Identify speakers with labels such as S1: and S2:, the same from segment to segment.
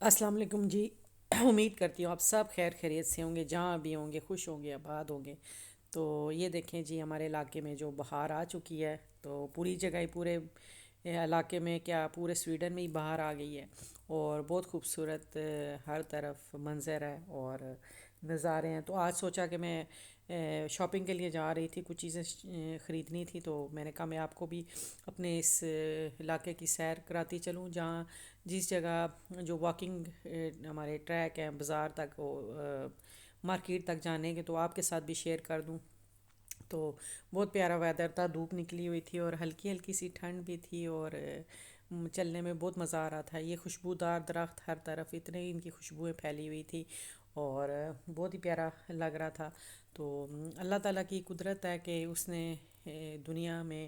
S1: السلام علیکم جی۔ امید کرتی ہوں آپ سب خیر خیریت سے ہوں گے، جہاں بھی ہوں گے خوش ہوں گے، آباد ہوں گے۔ تو یہ دیکھیں جی، ہمارے علاقے میں جو بہار آ چکی ہے، تو پوری جگہ ہی پورے علاقے میں کیا پورے سویڈن میں ہی بہار آ گئی ہے، اور بہت خوبصورت ہر طرف منظر ہے اور نظارے ہیں۔ تو آج سوچا کہ میں شاپنگ کے لیے جا رہی تھی، کچھ چیزیں خریدنی تھی، تو میں نے کہا میں آپ کو بھی اپنے اس علاقے کی سیر کراتی چلوں، جہاں جس جگہ جو واکنگ ہمارے ٹریک ہیں بازار تک، مارکیٹ تک جانے کے، تو آپ کے ساتھ بھی شیئر کر دوں۔ تو بہت پیارا ویدر تھا، دھوپ نکلی ہوئی تھی اور ہلکی ہلکی سی ٹھنڈ بھی تھی، اور چلنے میں بہت مزہ آ رہا تھا۔ یہ خوشبودار درخت ہر طرف، اتنے ان کی خوشبوئیں پھیلی ہوئی تھی، اور بہت ہی پیارا لگ رہا تھا۔ تو اللہ تعالیٰ کی قدرت ہے کہ اس نے دنیا میں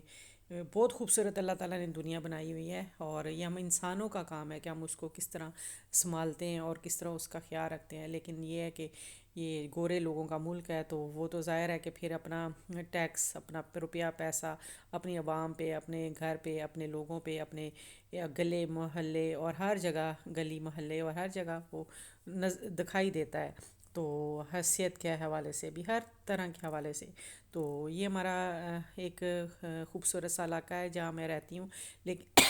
S1: بہت خوبصورت اللہ تعالیٰ نے دنیا بنائی ہوئی ہے، اور یہ ہم انسانوں کا کام ہے کہ ہم اس کو کس طرح سنبھالتے ہیں اور کس طرح اس کا خیال رکھتے ہیں۔ لیکن یہ ہے کہ یہ گورے لوگوں کا ملک ہے، تو وہ تو ظاہر ہے کہ پھر اپنا ٹیکس، اپنا روپیہ پیسہ اپنی عوام پہ، اپنے گھر پہ، اپنے لوگوں پہ، اپنے گلے محلے اور ہر جگہ، گلی محلے اور ہر جگہ وہ دکھائی دیتا ہے۔ تو حیثیت کے حوالے سے بھی، ہر طرح کے حوالے سے، تو یہ ہمارا ایک خوبصورت سا علاقہ ہے جہاں میں رہتی ہوں۔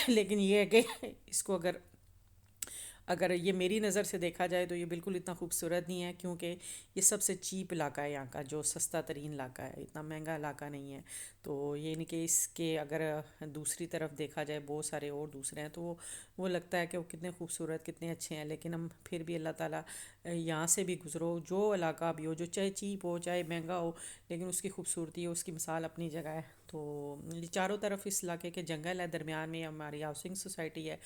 S1: لیکن یہ ہے کہ اس کو اگر یہ میری نظر سے دیکھا جائے تو یہ بالکل اتنا خوبصورت نہیں ہے، کیونکہ یہ سب سے چیپ علاقہ ہے یہاں کا، جو سستا ترین علاقہ ہے، اتنا مہنگا علاقہ نہیں ہے۔ تو یہ نہیں کہ اس کے اگر دوسری طرف دیکھا جائے بہت سارے اور دوسرے ہیں، تو وہ لگتا ہے کہ وہ کتنے خوبصورت، کتنے اچھے ہیں، لیکن ہم پھر بھی اللہ تعالیٰ یہاں سے بھی گزرو، جو علاقہ بھی ہو، جو چاہے چیپ ہو چاہے مہنگا ہو، لیکن اس کی خوبصورتی ہے، اس کی مثال اپنی جگہ ہے۔ تو یہ چاروں طرف اس علاقے کے جنگل ہے، درمیان میں ہماری ہاؤسنگ سوسائٹی ہے۔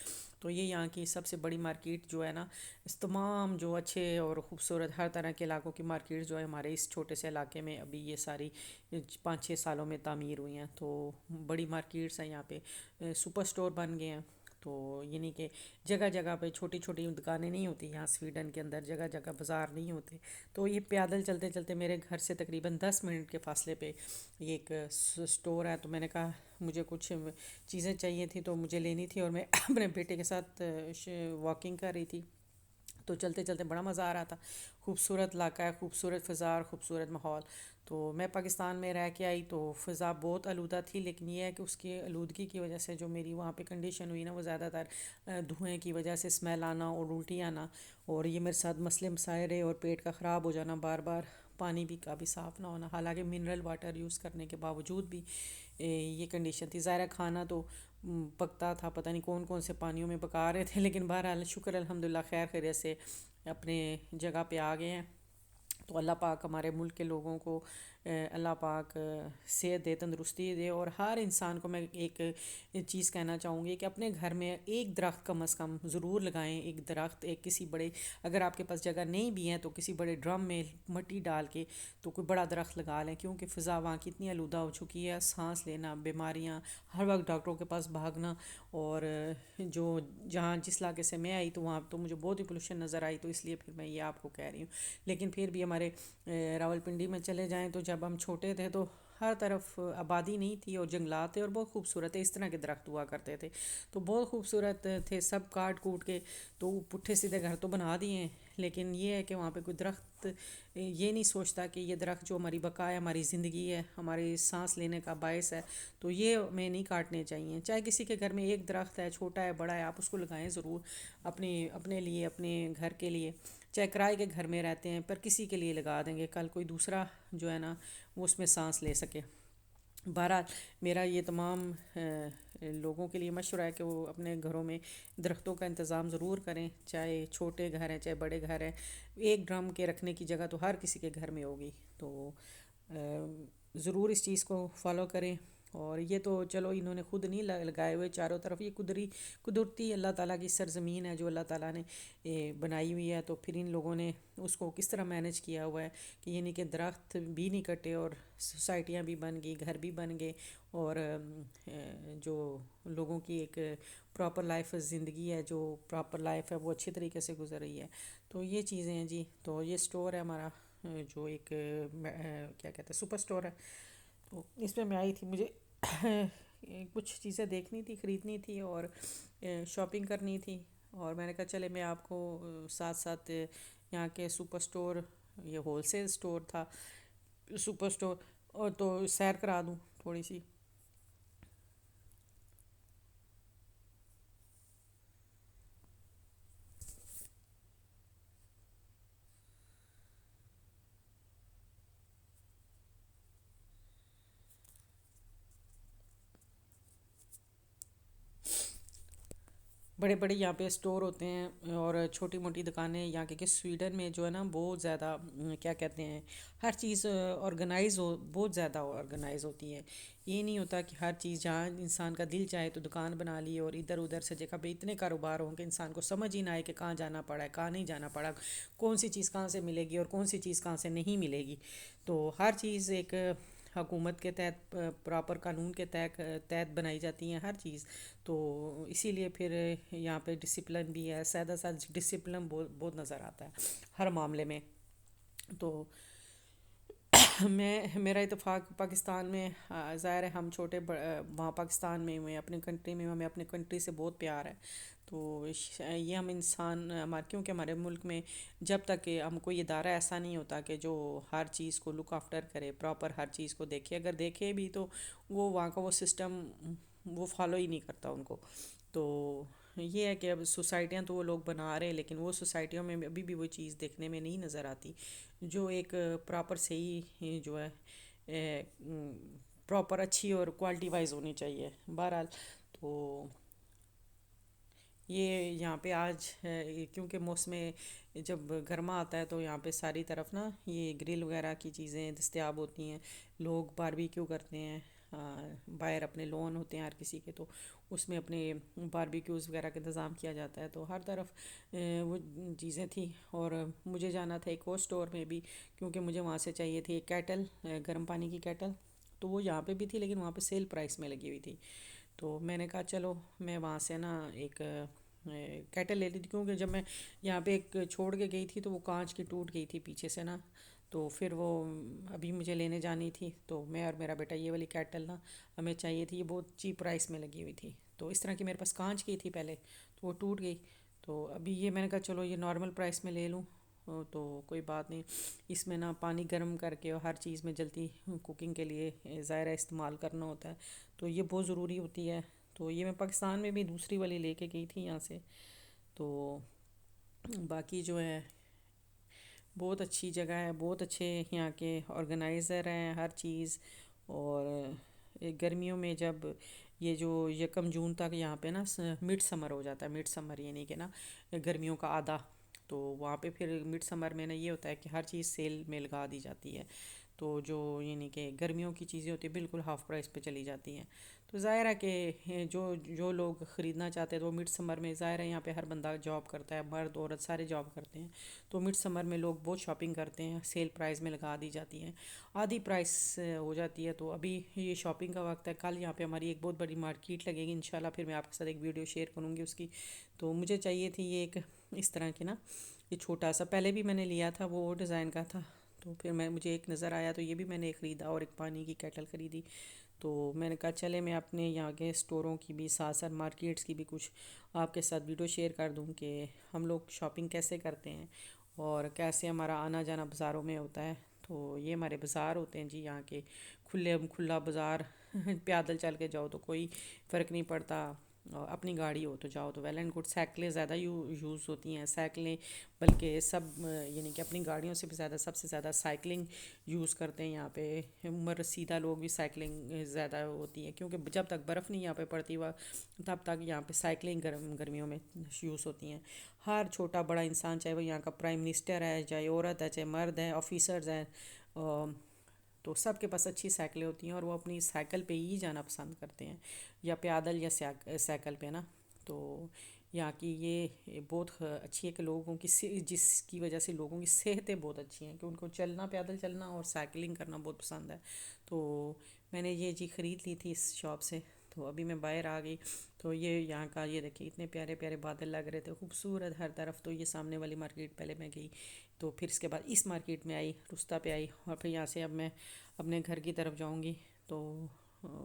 S1: تو یہ یہاں کی سب سے بڑی مارکیٹ جو ہے نا، اس تمام جو اچھے اور خوبصورت ہر طرح کے علاقوں کی مارکیٹ جو ہے ہمارے اس چھوٹے سے علاقے میں ابھی یہ ساری 5-6 سالوں میں تعمیر ہوئی ہیں۔ تو بڑی مارکیٹس ہیں یہاں پہ، سپر سٹور بن گئے ہیں۔ تو یہ نہیں کہ جگہ جگہ پہ چھوٹی چھوٹی دکانیں نہیں ہوتی یہاں سویڈن کے اندر، جگہ جگہ بازار نہیں ہوتے۔ تو یہ پیادل چلتے چلتے میرے گھر سے تقریباً 10 منٹ کے فاصلے پہ یہ ایک سٹور ہے۔ تو میں نے کہا مجھے کچھ چیزیں چاہیے تھیں، تو مجھے لینی تھی، اور میں اپنے بیٹے کے ساتھ واکنگ کر رہی تھی، تو چلتے چلتے بڑا مزہ آ رہا تھا۔ خوبصورت علاقہ ہے، خوبصورت فضا اور خوبصورت ماحول۔ تو میں پاکستان میں رہ کے آئی تو فضا بہت آلودہ تھی، لیکن یہ ہے کہ اس کی آلودگی کی وجہ سے جو میری وہاں پہ کنڈیشن ہوئی نا، وہ زیادہ تر دھوئیں کی وجہ سے، اسمیل آنا اور الٹی آنا، اور یہ میرے ساتھ مسئلے مسائل رہے، اور پیٹ کا خراب ہو جانا بار بار، پانی بھی کافی صاف نہ ہونا، حالانکہ منرل واٹر یوز کرنے کے باوجود بھی یہ کنڈیشن تھی۔ ظاہر ہے کھانا تو پکتا تھا، پتہ نہیں کون کون سے پانیوں میں پکا رہے تھے، لیکن بہرحال شکر الحمدللہ خیر خیریت سے اپنے جگہ پہ آ گئے ہیں۔ تو اللہ پاک ہمارے ملک کے لوگوں کو اللہ پاک صحت دے، تندرستی دے، اور ہر انسان کو میں ایک چیز کہنا چاہوں گی کہ اپنے گھر میں ایک درخت کم از کم ضرور لگائیں۔ ایک درخت، ایک کسی بڑے، اگر آپ کے پاس جگہ نہیں بھی ہے تو کسی بڑے ڈرم میں مٹی ڈال کے تو کوئی بڑا درخت لگا لیں، کیونکہ فضا وہاں کی اتنی آلودہ ہو چکی ہے، سانس لینا، بیماریاں، ہر وقت ڈاکٹروں کے پاس بھاگنا، اور جو جہاں جس علاقے سے میں آئی تو وہاں تو مجھے بہت ہی پولوشن نظر آئی، تو اس لیے پھر میں یہ آپ کو کہہ رہی ہوں۔ لیکن پھر بھی ہمارے راولپنڈی میں چلے جائیں تو جب ہم چھوٹے تھے تو ہر طرف آبادی نہیں تھی اور جنگلات تھے، اور بہت خوبصورت ہے، اس طرح کے درخت ہوا کرتے تھے، تو بہت خوبصورت تھے، سب کاٹ کوٹ کے تو پٹھے سیدھے گھر تو بنا دیے ہیں۔ لیکن یہ ہے کہ وہاں پہ کوئی درخت یہ نہیں سوچتا کہ یہ درخت جو ہماری بقا ہے، ہماری زندگی ہے، ہماری سانس لینے کا باعث ہے، تو یہ ہمیں نہیں کاٹنے چاہیے۔ چاہے کسی کے گھر میں ایک درخت ہے، چھوٹا ہے بڑا ہے، آپ اس کو لگائیں ضرور، اپنے لیے، اپنے گھر کے لیے، چاہے کرائے کے گھر میں رہتے ہیں پر کسی کے لیے لگا دیں گے، کل کوئی دوسرا جو ہے نا وہ اس میں سانس لے سکے۔ بہرحال میرا یہ تمام لوگوں کے لیے مشورہ ہے کہ وہ اپنے گھروں میں درختوں کا انتظام ضرور کریں، چاہے چھوٹے گھر ہیں چاہے بڑے گھر ہیں، ایک ڈرم کے رکھنے کی جگہ تو ہر کسی کے گھر میں ہوگی۔ تو ضرور اس چیز کو فالو کریں۔ اور یہ تو چلو انہوں نے خود نہیں لگائے ہوئے چاروں طرف، یہ قدرتی اللہ تعالیٰ کی سرزمین ہے جو اللہ تعالیٰ نے بنائی ہوئی ہے، تو پھر ان لوگوں نے اس کو کس طرح مینج کیا ہوا ہے کہ یعنی کہ درخت بھی نہیں کٹے، اور سوسائٹیاں بھی بن گئی، گھر بھی بن گئے، اور جو لوگوں کی ایک پراپر لائف زندگی ہے، جو پراپر لائف ہے وہ اچھی طریقے سے گزر رہی ہے۔ تو یہ چیزیں ہیں جی۔ تو یہ سٹور ہے ہمارا، جو ایک کیا کہتے ہیں، سپر سٹور ہے، تو اس میں آئی تھی، مجھے کچھ چیزیں دیکھنی تھی، خریدنی تھی، اور شاپنگ کرنی تھی، اور میں نے کہا چلے میں آپ کو ساتھ ساتھ یہاں کے سپر اسٹور، یہ ہول سیل اسٹور تھا سپر اسٹور، اور تو سیر کرا دوں تھوڑی سی۔ بڑے بڑے یہاں پہ اسٹور ہوتے ہیں اور چھوٹی موٹی دکانیں یہاں کے سویڈن میں جو ہے نا بہت زیادہ کیا کہتے ہیں، ہر چیز آرگنائز بہت زیادہ آرگنائز ہوتی ہے۔ یہ نہیں ہوتا کہ ہر چیز جہاں انسان کا دل چاہے تو دکان بنا لی اور ادھر ادھر سے جگہ پہ اتنے کاروبار ہوں کہ انسان کو سمجھ ہی نہ آئے کہ کہاں جانا پڑا ہے کہاں نہیں جانا پڑا، کون سی چیز کہاں سے ملے گی اور کون سی چیز کہاں سے نہیں ملے گی۔ تو ہر چیز ایک حکومت کے تحت پراپر قانون کے تحت بنائی جاتی ہیں ہر چیز۔ تو اسی لیے پھر یہاں پہ ڈسپلن بھی ہے، سادہ سادہ ڈسپلن بہت بہت نظر آتا ہے ہر معاملے میں۔ تو میرا اتفاق پاکستان میں، ظاہر ہے ہم چھوٹے وہاں پاکستان میں ہوئے، اپنی کنٹری میں ہمیں اپنی کنٹری سے بہت پیار ہے۔ تو یہ ہم انسان کیونکہ ہمارے ملک میں جب تک کہ ہم کوئی ادارہ ایسا نہیں ہوتا کہ جو ہر چیز کو لک آفٹر کرے، پراپر ہر چیز کو دیکھے، اگر دیکھے بھی تو وہ وہاں کا وہ سسٹم وہ فالو ہی نہیں کرتا ان کو۔ تو یہ ہے کہ اب سوسائٹیاں تو وہ لوگ بنا رہے ہیں لیکن وہ سوسائٹیوں میں ابھی بھی وہ چیز دیکھنے میں نہیں نظر آتی جو ایک پراپر صحیح جو ہے پراپر اچھی اور کوالٹی وائز ہونی چاہیے۔ بہرحال تو یہ یہاں پہ آج ہے کیونکہ موسم جب گرما آتا ہے تو یہاں پہ ساری طرف نا یہ گرل وغیرہ کی چیزیں دستیاب ہوتی ہیں، لوگ باربیکیو کرتے ہیں، باہر اپنے لون ہوتے ہیں ہر کسی کے، تو اس میں اپنے باربیکیوز وغیرہ کا انتظام کیا جاتا ہے۔ تو ہر طرف وہ چیزیں تھیں، اور مجھے جانا تھا ایک اور اسٹور میں بھی کیونکہ مجھے وہاں سے چاہیے تھی ایک کیٹل، گرم پانی کی کیٹل، تو وہ یہاں پہ بھی تھی لیکن وہاں پہ سیل پرائس میں لگی ہوئی تھی۔ تو میں نے کہا چلو میں وہاں سے نا ایک کیٹل لے لی تھی، کیونکہ جب میں یہاں پہ ایک چھوڑ کے گئی تھی تو وہ کانچ کی ٹوٹ گئی تھی پیچھے سے نا، تو پھر وہ ابھی مجھے لینے جانی تھی، تو میں اور میرا بیٹا یہ والی کیٹل نا ہمیں چاہیے تھی، یہ بہت چیپ پرائس میں لگی ہوئی تھی۔ تو اس طرح کی میرے پاس کانچ کی تھی پہلے، تو وہ ٹوٹ گئی، تو ابھی یہ میں نے کہا چلو یہ نارمل پرائس میں لے لوں، تو کوئی بات نہیں۔ اس میں نا پانی گرم کر کے اور ہر چیز میں جلدی کوکنگ کے لیے ظاہر استعمال کرنا ہوتا ہے، تو یہ بہت ضروری ہوتی ہے۔ تو یہ میں پاکستان میں بھی دوسری والی لے کے گئی تھی یہاں سے۔ تو باقی جو ہے بہت اچھی جگہ ہے، بہت اچھے یہاں کے آرگنائزر ہیں ہر چیز۔ اور گرمیوں میں جب یہ جو 1 جون تک یہاں پہ نا مڈ سمر ہو جاتا ہے، مڈ سمر یعنی کہ نا گرمیوں کا آدھا، تو وہاں پہ پھر مڈ سمر میں نا یہ ہوتا ہے کہ ہر چیز سیل میں لگا دی جاتی ہے، تو جو یعنی کہ گرمیوں کی چیزیں ہوتی ہیں بالکل ہاف پرائس پہ چلی جاتی ہیں۔ تو ظاہر ہے کہ جو لوگ خریدنا چاہتے ہیں تو مڈ سمر میں، ظاہر ہے یہاں پہ ہر بندہ جاب کرتا ہے، مرد عورت سارے جاب کرتے ہیں، تو مڈ سمر میں لوگ بہت شاپنگ کرتے ہیں، سیل پرائز میں لگا دی جاتی ہیں، آدھی پرائس ہو جاتی ہے۔ تو ابھی یہ شاپنگ کا وقت ہے، کل یہاں پہ ہماری ایک بہت بڑی مارکیٹ لگے گی انشاءاللہ، پھر میں آپ کے ساتھ ایک ویڈیو شیئر کروں گی اس کی۔ تو مجھے چاہیے تھی یہ ایک اس طرح کی نا، یہ چھوٹا سا، پہلے بھی میں نے لیا تھا وہ ڈیزائن کا تھا، تو پھر مجھے ایک نظر آیا تو یہ بھی میں نے خریدا، اور ایک پانی کی کیٹل خریدی۔ تو میں نے کہا چلے میں اپنے یہاں کے اسٹوروں کی بھی ساتھ ساتھ مارکیٹس کی بھی کچھ آپ کے ساتھ ویڈیو شیئر کر دوں کہ ہم لوگ شاپنگ کیسے کرتے ہیں اور کیسے ہمارا آنا جانا بازاروں میں ہوتا ہے۔ تو یہ ہمارے بازار ہوتے ہیں جی یہاں کے، کھلا بازار، پیادل چل کے جاؤ تو کوئی فرق نہیں پڑتا، اور اپنی گاڑی ہو تو جاؤ تو ویل اینڈ گڈ۔ سائیکلیں زیادہ یوز ہوتی ہیں، سائیکلیں بلکہ سب یعنی کہ اپنی گاڑیوں سے بھی زیادہ، سب سے زیادہ سائیکلنگ یوز کرتے ہیں یہاں پہ، عمر رسیدہ لوگ بھی سائیکلنگ زیادہ ہوتی ہے، کیونکہ جب تک برف نہیں یہاں پہ پڑتی ہوا تب تک یہاں پہ سائیکلنگ گرمیوں میں یوز ہوتی ہیں۔ ہر چھوٹا بڑا انسان، چاہے وہ یہاں کا پرائم منسٹر ہے، چاہے عورت ہے، چاہے مرد ہے، آفیسرز ہیں، تو سب کے پاس اچھی سائیکلیں ہوتی ہیں اور وہ اپنی سائیکل پہ ہی جانا پسند کرتے ہیں، یا پیادل یا سائیکل پہ نا۔ تو یہاں کی یہ بہت اچھی ہے کہ لوگوں کی جس کی وجہ سے لوگوں کی صحتیں بہت اچھی ہیں کہ ان کو چلنا، پیدل چلنا اور سائیکلنگ کرنا بہت پسند ہے۔ تو میں نے یہ چیز خرید لی تھی اس شاپ سے، تو ابھی میں باہر آ گئی، تو یہ یہاں کا یہ دیکھیں اتنے پیارے پیارے بادل لگ رہے تھے، خوبصورت ہر طرف۔ تو یہ سامنے والی مارکیٹ پہلے میں گئی، تو پھر اس کے بعد اس مارکیٹ میں آئی، رستہ پہ آئی، اور پھر یہاں سے اب میں اپنے گھر کی طرف جاؤں گی۔ تو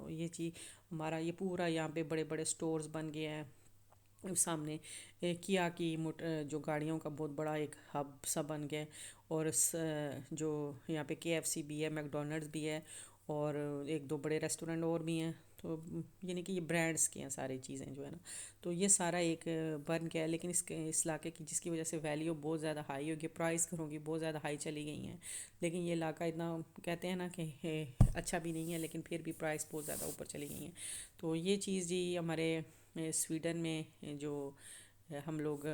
S1: یہ چیز ہمارا یہ پورا یہاں پہ بڑے بڑے سٹورز بن گئے ہیں، سامنے کیا کی جو گاڑیوں کا بہت بڑا ایک ہب سا بن گیا ہے، اور جو یہاں پہ KFC بھی ہے، میک ڈونلڈس بھی ہے، اور ایک دو بڑے ریسٹورنٹ اور بھی ہیں، تو یعنی کہ یہ برانڈس کی ہیں ساری چیزیں جو ہے نا، تو یہ سارا ایک بن گیا ہے، لیکن اس علاقے کی جس کی وجہ سے ویلیو بہت زیادہ ہائی ہوگی، پرائز کروں گی بہت زیادہ ہائی چلی گئی ہیں، لیکن یہ علاقہ اتنا کہتے ہیں نا کہ اچھا بھی نہیں ہے، لیکن پھر بھی پرائز بہت زیادہ اوپر چلی گئی ہیں، تو یہ چیز جی ہمارے سویڈن میں جو ہم لوگ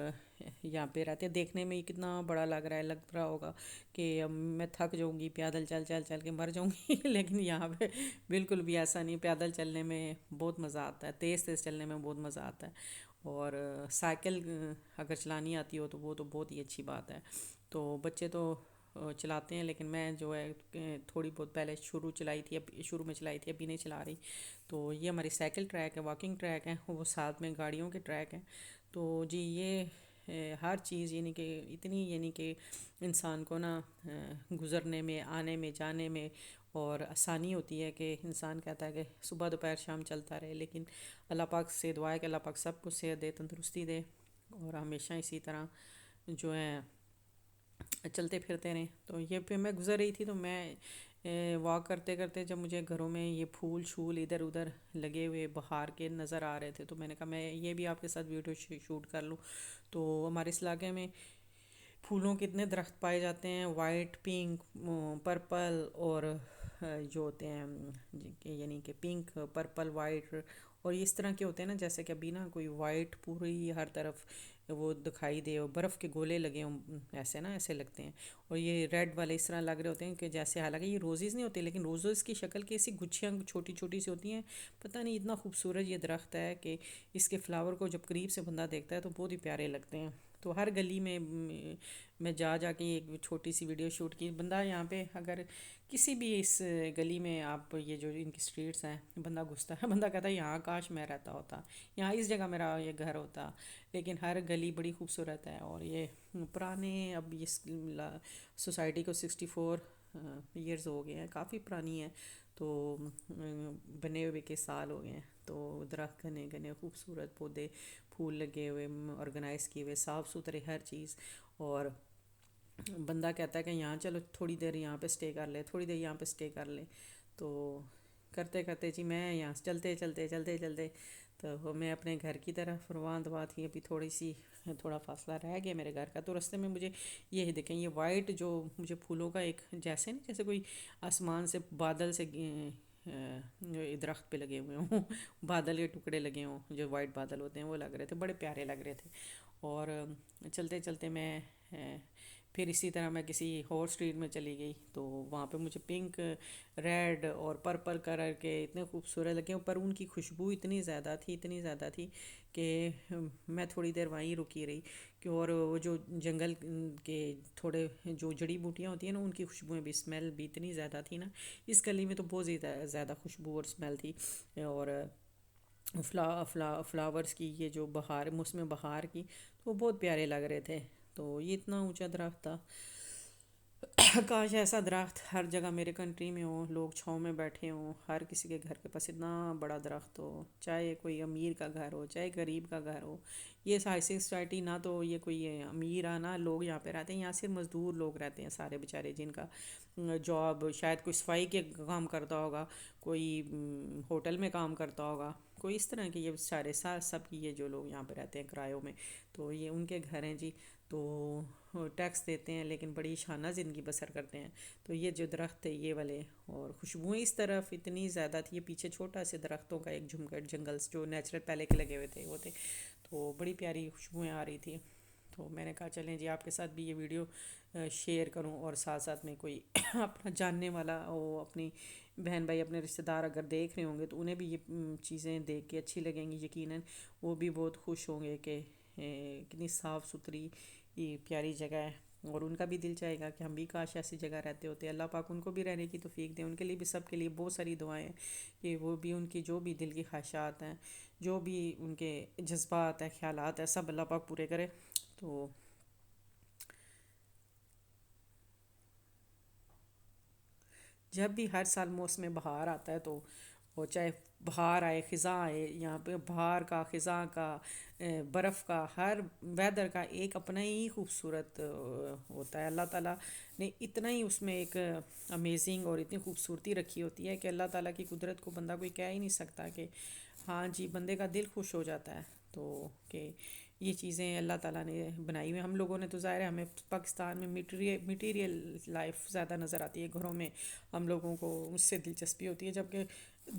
S1: یہاں پہ رہتے ہیں، دیکھنے میں کتنا بڑا لگ رہا ہوگا کہ اب میں تھک جاؤں گی پیدل چل چل چل کے مر جاؤں گی لیکن یہاں پہ بالکل بھی ایسا نہیں، پیدل چلنے میں بہت مزہ آتا ہے، تیز تیز چلنے میں بہت مزہ آتا ہے، اور سائیکل اگر چلانی آتی ہو تو وہ تو بہت ہی اچھی بات ہے، تو بچے تو چلاتے ہیں، لیکن میں جو ہے تھوڑی بہت پہلے شروع میں چلائی تھی، ابھی نہیں چلا رہی، تو یہ ہماری سائیکل ٹریک ہے، واکنگ ٹریک ہے، وہ ساتھ میں گاڑیوں کے ٹریک ہیں، تو جی یہ ہر چیز یعنی کہ اتنی یعنی کہ انسان کو نا گزرنے میں، آنے میں، جانے میں اور آسانی ہوتی ہے کہ انسان کہتا ہے کہ صبح دوپہر شام چلتا رہے، لیکن اللہ پاک سے دعا ہے کہ اللہ پاک سب کو صحت دے، تندرستی دے، اور ہمیشہ اسی طرح جو ہے چلتے پھرتے رہیں، تو یہ پہ میں گزر رہی تھی، تو میں واک کرتے کرتے جب مجھے گھروں میں یہ پھول شول ادھر ادھر لگے ہوئے بہار کے نظر آ رہے تھے، تو میں نے کہا میں یہ بھی آپ کے ساتھ ویڈیو شوٹ کر لوں، تو ہمارے اس علاقے میں پھولوں کے اتنے درخت پائے جاتے ہیں، وائٹ، پنک، پرپل، اور جو ہوتے ہیں یعنی کہ پنک، پرپل، وائٹ، اور اس طرح کے ہوتے ہیں نا، جیسے کہ ابھی نا کوئی وائٹ پوری ہر طرف وہ دکھائی دے، اور برف کے گولے لگے ہوں، ایسے نا ایسے لگتے ہیں، اور یہ ریڈ والے اس طرح لگ رہے ہوتے ہیں کہ جیسے، حالانکہ یہ روزز نہیں ہوتے، لیکن روزز کی شکل کی ایسی گچھیاں چھوٹی چھوٹی سی ہوتی ہیں، پتہ نہیں اتنا خوبصورت یہ درخت ہے کہ اس کے فلاور کو جب قریب سے بندہ دیکھتا ہے تو بہت ہی پیارے لگتے ہیں، تو ہر گلی میں جا کے ایک چھوٹی سی ویڈیو شوٹ کی، بندہ یہاں پہ اگر کسی بھی اس گلی میں آپ یہ جو ان کی سٹریٹس ہیں، بندہ گھستا ہے، بندہ کہتا ہے یہاں کاش میں رہتا ہوتا، یہاں اس جگہ میرا یہ گھر ہوتا، لیکن ہر گلی بڑی خوبصورت ہے، اور یہ پرانے اب اس سوسائٹی کو 64 ایئرز ہو گئے ہیں، کافی پرانی ہے، تو بنے ہوئے کے سال ہو گئے ہیں، تو درخت گھنے گھنے خوبصورت پودے، پھول لگے ہوئے، آرگنائز کیے ہوئے، صاف ستھرے ہر چیز، اور بندہ کہتا ہے کہ یہاں چلو تھوڑی دیر یہاں پہ سٹے کر لے، تھوڑی دیر یہاں پہ سٹے کر لے، تو کرتے کرتے جی میں یہاں سے چلتے چلتے چلتے چلتے تو میں اپنے گھر کی طرف روان دوا تھی، ابھی تھوڑا فاصلہ رہ گیا میرے گھر کا، تو رستے میں مجھے یہ دیکھیں، یہ وائٹ جو مجھے پھولوں کا ایک جیسے نا جیسے کوئی آسمان سے بادل سے درخت پہ لگے ہوئے ہوں بادل کے ٹکڑے لگے ہوں، جو وائٹ بادل ہوتے ہیں وہ لگ رہے تھے، بڑے پیارے لگ رہے تھے، اور چلتے چلتے میں پھر اسی طرح میں کسی اور اسٹریٹ میں چلی گئی، تو وہاں پہ مجھے پنک، ریڈ اور پرپل کلر کے اتنے خوبصورت لگے، پر ان کی خوشبو اتنی زیادہ تھی کہ میں تھوڑی دیر وہیں رکی رہی، کہ اور وہ جو جنگل کے تھوڑے جو جڑی بوٹیاں ہوتی ہیں نا، ان کی خوشبوئیں بھی، اسمیل بھی اتنی زیادہ تھی نا، اس گلی میں تو بہت زیادہ خوشبو اور اسمیل تھی، اور فلاورز کی یہ جو موسم بہار کی، تو وہ بہت پیارے لگ رہے تھے، تو یہ اتنا اونچا درخت تھا، کاش ایسا درخت ہر جگہ میرے کنٹری میں ہو، لوگ چھاؤں میں بیٹھے ہوں، ہر کسی کے گھر کے پاس اتنا بڑا درخت ہو، چاہے کوئی امیر کا گھر ہو چاہے غریب کا گھر ہو، یہ ایسی سوسائٹی نہ تو یہ کوئی امیر نہ لوگ یہاں پہ رہتے ہیں، یہاں صرف مزدور لوگ رہتے ہیں سارے بیچارے، جن کا جاب شاید کوئی صفائی کے کام کرتا ہوگا، کوئی ہوٹل میں کام کرتا ہوگا، کوئی اس طرح کے، یہ سارے سب کی یہ جو لوگ یہاں پہ رہتے ہیں کرایوں میں، تو یہ ان کے گھر ہیں جی، تو ٹیکس دیتے ہیں لیکن بڑی شانہ زندگی بسر کرتے ہیں، تو یہ جو درخت ہے یہ والے، اور خوشبوئیں اس طرف اتنی زیادہ تھی، یہ پیچھے چھوٹا سے درختوں کا ایک جنگل جو نیچرل پہلے کے لگے ہوئے تھے وہ تھے، تو بڑی پیاری خوشبوئیں آ رہی تھی، تو میں نے کہا چلیں جی آپ کے ساتھ بھی یہ ویڈیو شیئر کروں، اور ساتھ ساتھ میں کوئی اپنا جاننے والا وہ اپنی بہن بھائی اپنے رشتہ دار اگر دیکھ رہے ہوں گے تو انہیں بھی یہ چیزیں دیکھ کے اچھی لگیں گی، یقیناً وہ بھی بہت خوش ہوں گے کہ کتنی صاف ستھری یہ پیاری جگہ ہے، اور ان کا بھی دل چاہے گا کہ ہم بھی کاش ایسی جگہ رہتے ہوتے، اللہ پاک ان کو بھی رہنے کی توفیق دے، ان کے لیے بھی، سب کے لیے بہت ساری دعائیں ہیں کہ وہ بھی ان کی جو بھی دل کی خواہشات ہیں، جو بھی ان کے جذبات ہیں، خیالات ہیں، سب اللہ پاک پورے کرے، تو جب بھی ہر سال موسم بہار آتا ہے تو اور چاہے بہار آئے خزاں آئے، یہاں پہ بہار کا، خزاں کا، برف کا، ہر ویدر کا ایک اپنا ہی خوبصورت ہوتا ہے. اللہ تعالیٰ نے اتنا ہی اس میں ایک امیزنگ اور اتنی خوبصورتی رکھی ہوتی ہے کہ اللہ تعالیٰ کی قدرت کو بندہ کوئی کہہ ہی نہیں سکتا کہ ہاں جی بندے کا دل خوش ہو جاتا ہے. تو کہ یہ چیزیں اللہ تعالیٰ نے بنائی ہوئی ہیں. ہم لوگوں نے تو ظاہر ہے ہمیں پاکستان میں میٹیریل لائف زیادہ نظر آتی ہے گھروں میں، ہم لوگوں کو اس سے دلچسپی ہوتی ہے، جبکہ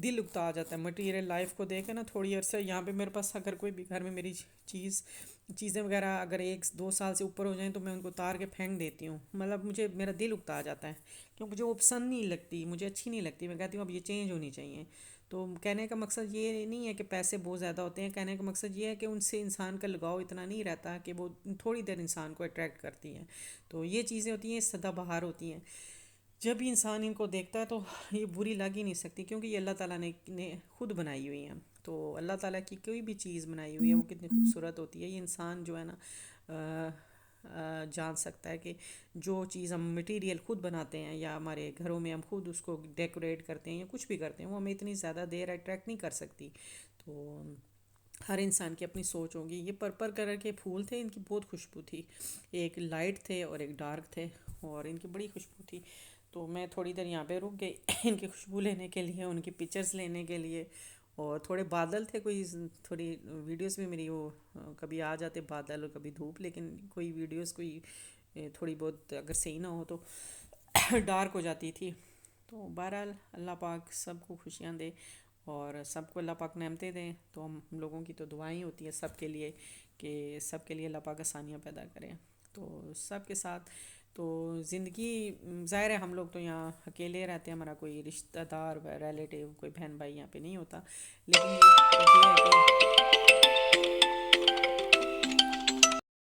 S1: دل اکتا آ جاتا ہے مٹیریل لائف کو دیکھ کے نا. تھوڑی عرصہ یہاں پہ میرے پاس اگر کوئی بھی گھر میں میری چیزیں وغیرہ اگر 1-2 سال سے اوپر ہو جائیں تو میں ان کو اتار کے پھینک دیتی ہوں. مطلب مجھے میرا دل اکتا آ جاتا ہے کیونکہ مجھے وہ پسند نہیں لگتی، مجھے اچھی نہیں لگتی. میں کہتی ہوں اب یہ چینج ہونی چاہیے. تو کہنے کا مقصد یہ نہیں ہے کہ پیسے بہت زیادہ ہوتے ہیں، کہنے کا مقصد یہ ہے کہ ان سے انسان کا لگاؤ اتنا نہیں رہتا کہ وہ تھوڑی دیر انسان کو اٹریکٹ کرتی ہیں. تو یہ چیزیں ہوتی ہیں سدا بہار ہوتی ہیں. جب بھی انسان ان کو دیکھتا ہے تو یہ بری لگ ہی نہیں سکتی کیونکہ یہ اللہ تعالیٰ نے خود بنائی ہوئی ہیں. تو اللہ تعالیٰ کی کوئی بھی چیز بنائی ہوئی ہے وہ کتنی خوبصورت ہوتی ہے. یہ انسان جو ہے نا جان سکتا ہے کہ جو چیز ہم مٹیریل خود بناتے ہیں یا ہمارے گھروں میں ہم خود اس کو ڈیکوریٹ کرتے ہیں یا کچھ بھی کرتے ہیں وہ ہمیں اتنی زیادہ دیر اٹریکٹ نہیں کر سکتی. تو ہر انسان کی اپنی سوچ ہوگی. یہ پرپل کلر کے پھول تھے، ان کی بہت خوشبو تھی، ایک لائٹ تھے اور ایک ڈارک تھے اور ان کی بڑی خوشبو تھی. تو میں تھوڑی دیر یہاں پہ رک گئی ان کی خوشبو لینے کے لیے، ان کی پکچرز لینے کے لیے. اور تھوڑے بادل تھے، کوئی تھوڑی ویڈیوز بھی میری وہ کبھی آ جاتے بادل اور کبھی دھوپ، لیکن کوئی ویڈیوز کوئی تھوڑی بہت اگر صحیح نہ ہو تو ڈارک ہو جاتی تھی. تو بہرحال اللہ پاک سب کو خوشیاں دے اور سب کو اللہ پاک نعمتیں دیں. تو ہم لوگوں کی تو دعائیں ہوتی ہیں سب کے لیے کہ سب کے لیے اللہ پاک آسانیاں پیدا کریں. تو سب کے ساتھ تو زندگی ظاہر ہے ہم لوگ تو یہاں اکیلے رہتے ہیں، ہمارا کوئی رشتہ دار ریلیٹیو کوئی بہن بھائی یہاں پہ نہیں ہوتا. لیکن یہ ہے کہ